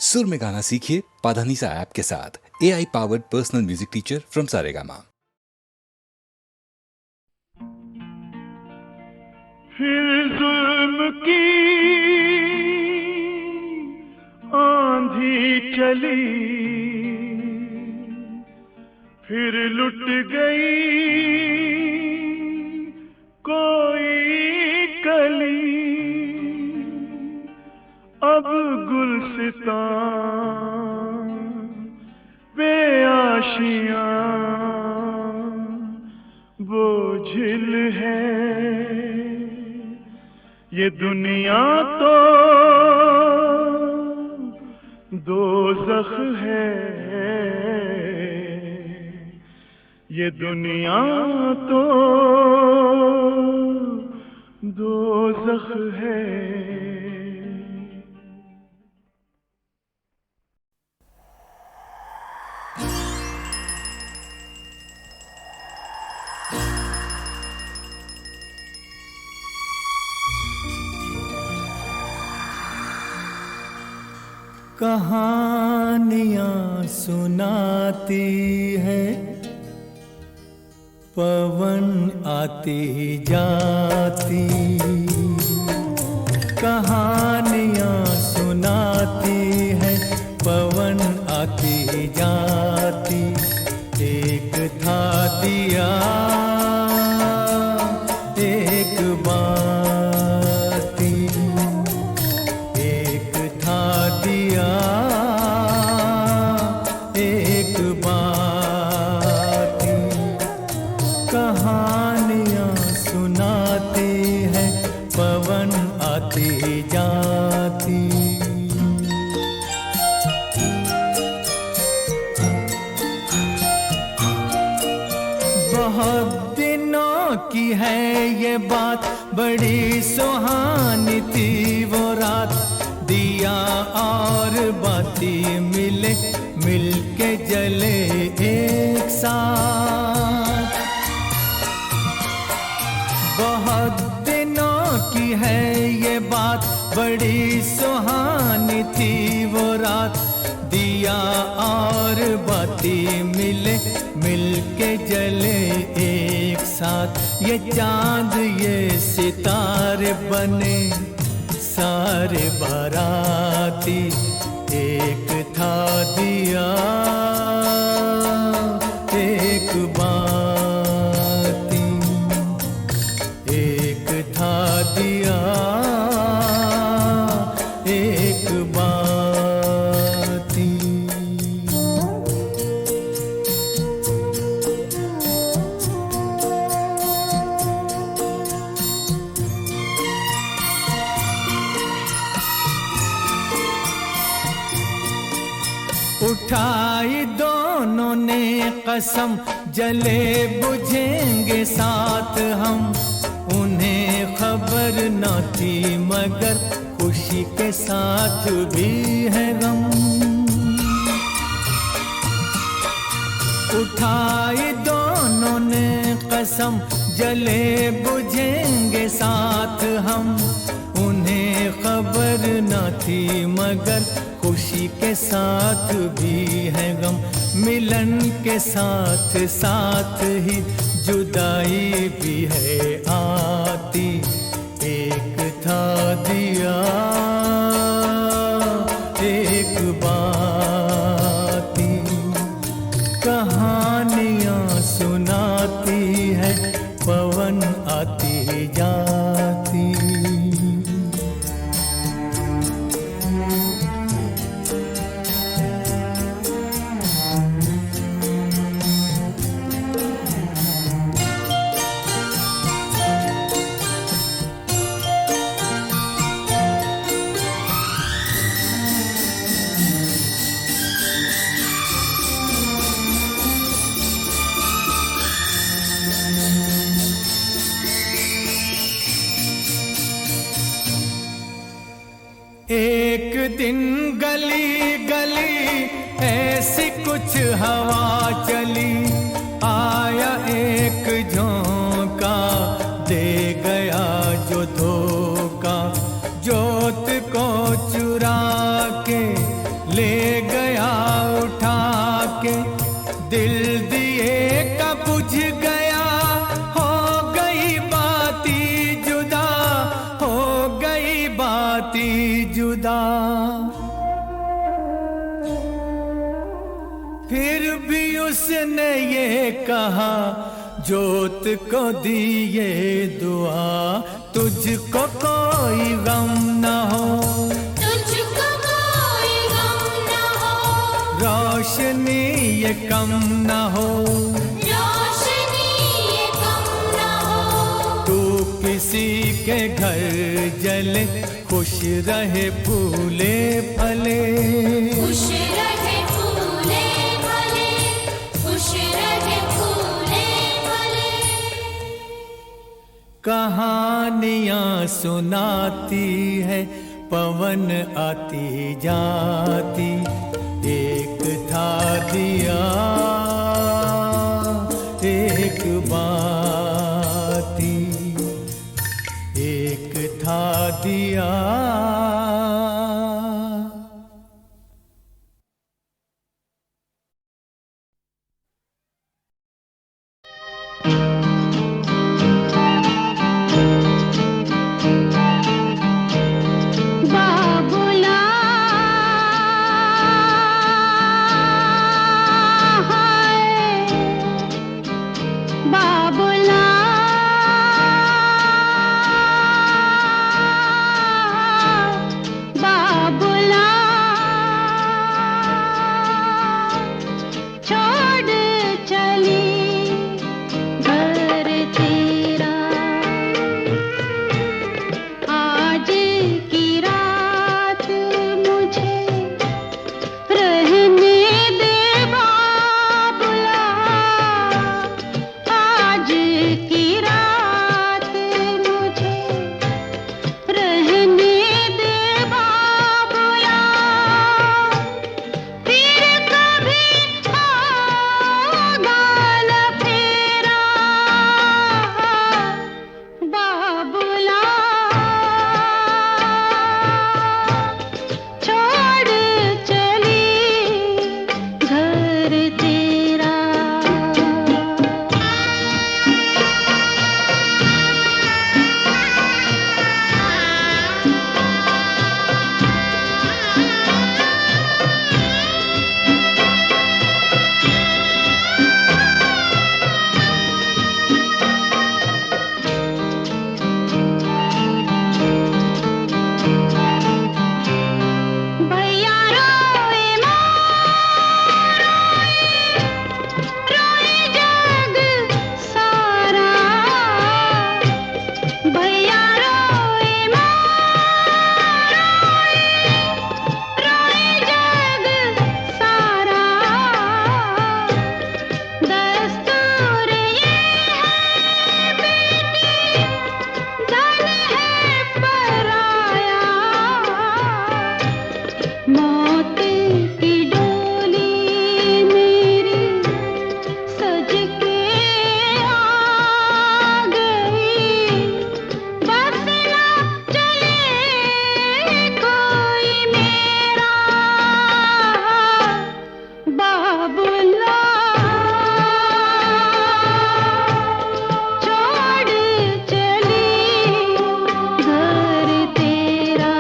सुर में गाना सीखिए पाधानीसा ऐप के साथ। AI powered personal music teacher from Saregama. फिर जुल्म की आंधी चली, फिर लुट गई कोई कली। अब गुलसितां पे आशियां बोझिल है। ये दुनिया तो दोज़ख है, ये दुनिया तो दोज़ख है। कहानियाँ सुनाती है, पवन आती जाती। कहानियाँ सुनाती है, पवन आती जाती। एक था दिया एक बाती, एक था दिया एक बाती। कहानियाँ सुनाती है, पवन आती जाती। बहुत दिनों की है ये बात, बड़ी सुहानी थी वो रात। दिया और बाती मिले, मिलके जले एक साथ। बहुत दिनों की है ये बात, बड़ी सुहानी थी वो रात। दिया और बाती मिले, मिलके जले एक साथ। ये चांद ये सितारे बने सारे बाराती। एक था दिया एक बाती, एक था दिया एक बाती। उठाई दोनों ने कसम, जले बुझेंगे साथ हम। उन्हें खबर न थी मगर खुशी के साथ भी है गम। उठाई दोनों ने कसम, जले बुझेंगे साथ हम। उन्हें खबर न थी मगर खुशी के साथ भी है गम। मिलन के साथ साथ ही जुदाई भी है आती। एक था दिया एक बाती। कहानियाँ सुनाती है, पवन आती जाती। एक दिन गली गली ऐसी कुछ हवा चली। आया एक झोंका, दे गया जो धोखा। जोत को चुरा के फिर भी उसने ये कहा जोत को दिए दुआ, तुझको कोई गम न हो, तुझको कोई गम न हो, रोशनी ये कम न हो, रोशनी ये कम न हो। तू किसी के घर जले, खुश रहे फूले फले, खुश रहे फूले फले, खुश रहे फूले फले। कहानियाँ सुनाती है पवन आती जाती, एक था दिया एक बाती, एक था दिया। बाबुला हाय, बाबुला बाबुला, छोड़ चली घर तेरा, आज की रात मुझे रहने दे बाबुला, आज की रात मुझे रहने दे बाबुला, फिर कभी होगा न फेरा बाबुला, छोड़ चली घर तेरा। भैया रोए माँ रोए जग सारा, भैया रोए माँ रोए जग सारा, दस्तूर ये है बेटी धन है पराया, मौत की डोली मेरी सज के आ गई, बस ना चले कोई मेरा बाबुला, छोड़ चली घर तेरा।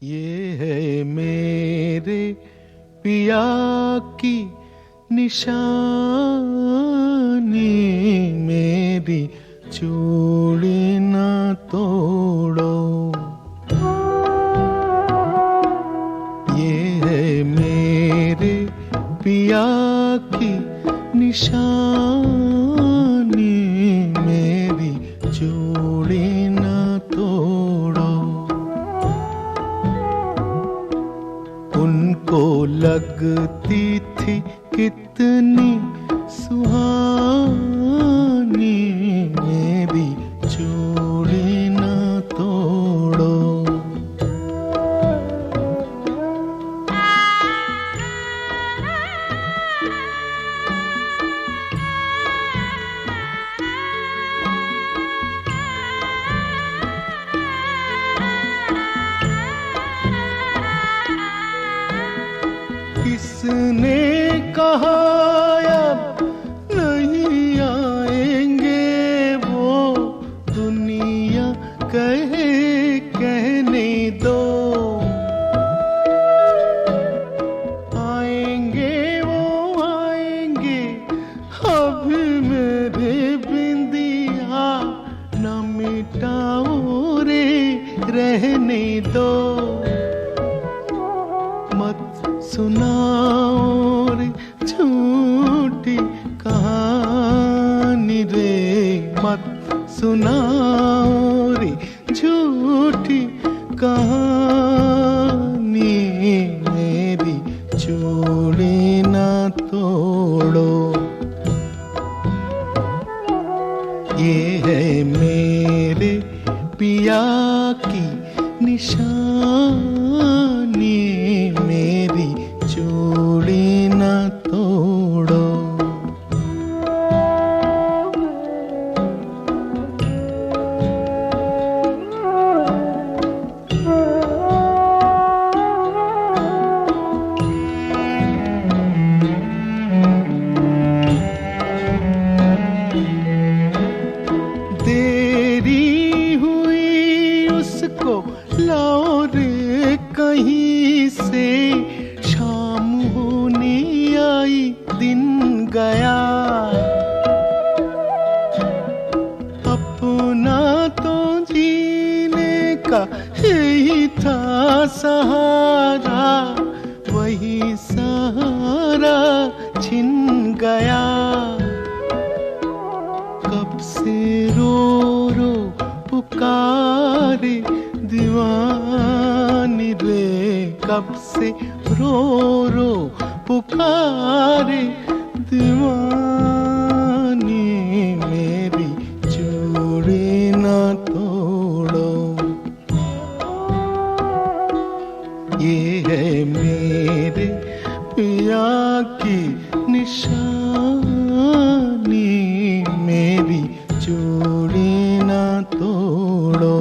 ये है मेरे पिया की निशानी, मेरी चूड़ी न तोड़ो। ये है मेरे पिया की निशानी, मेरी चूड़ी न तोड़ो। उनको लगती थी कितनी सुहानी, मेरी चूड़ी न तोड़ो। किसने कहा अब नहीं आएंगे वो, दुनिया कहे कहने दो। आएंगे वो आएंगे, अभी मेरे बिंदिया न मिटाओ रे, रहने दो। मत सुनाओ रे झूठी कहानी रे, मत सुनाओ रे झूठी कहानी, मेरी चूड़ी न तोड़ो। ये है मेरे पिया की निशानी, मेरी चूड़ी न तोड़ो। देरी हुई उसको लाओ रे कहीं से, शाम होने आई दिन गया। अपना तो जीने का यही था सहारा, वही सहारा छिन गया। कब से रो रो पुकारे दीवानी रे, कब से रो रो पुकारे दीवानी, मेरी चूड़ी न तोड़ो। ये है मेरे पिया की निशानी, मेरी चूड़ी न तोड़ो।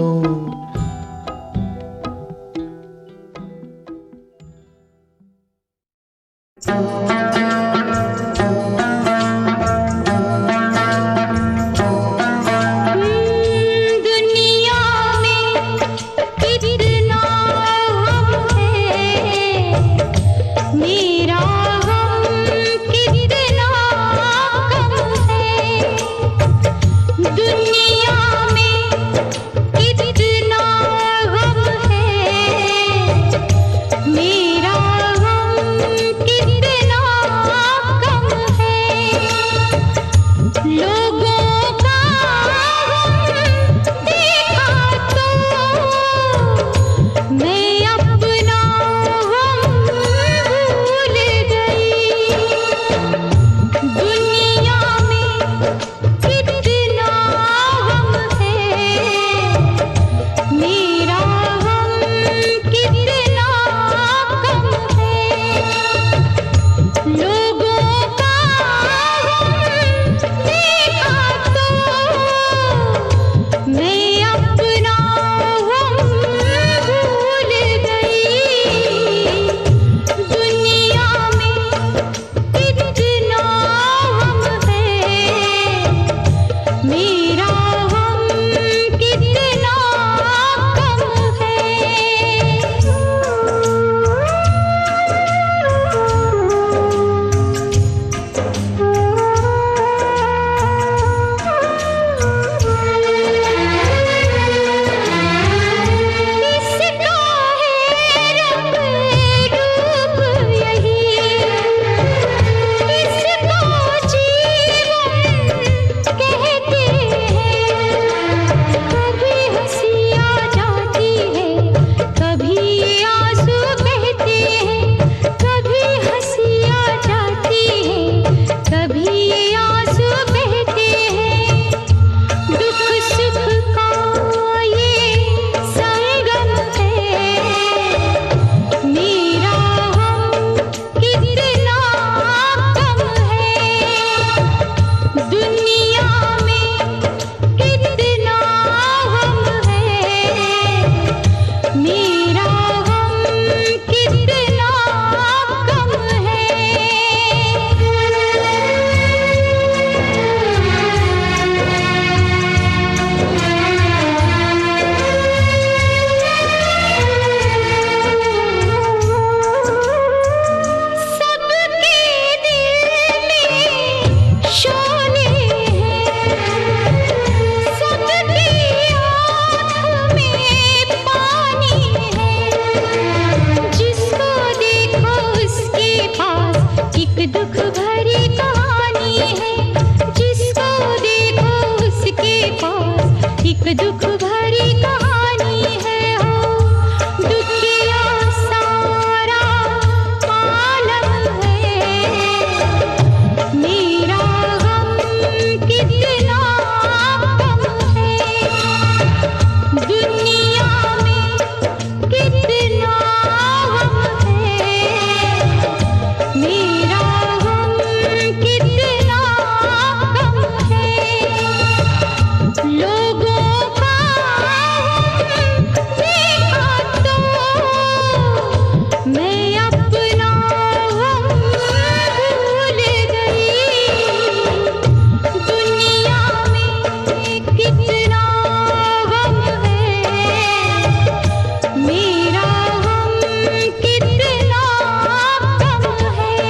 दुख भरी कहानी है हो, दुखिया सारा आलम है। मेरा गम कितना कम है, दुनिया में कितना गम है। मेरा गम कितना कम है। लोगों का देखा तो मैं अपना गम भूल गई। दुनिया में कितना गम है, मेरा गम कितना कम है।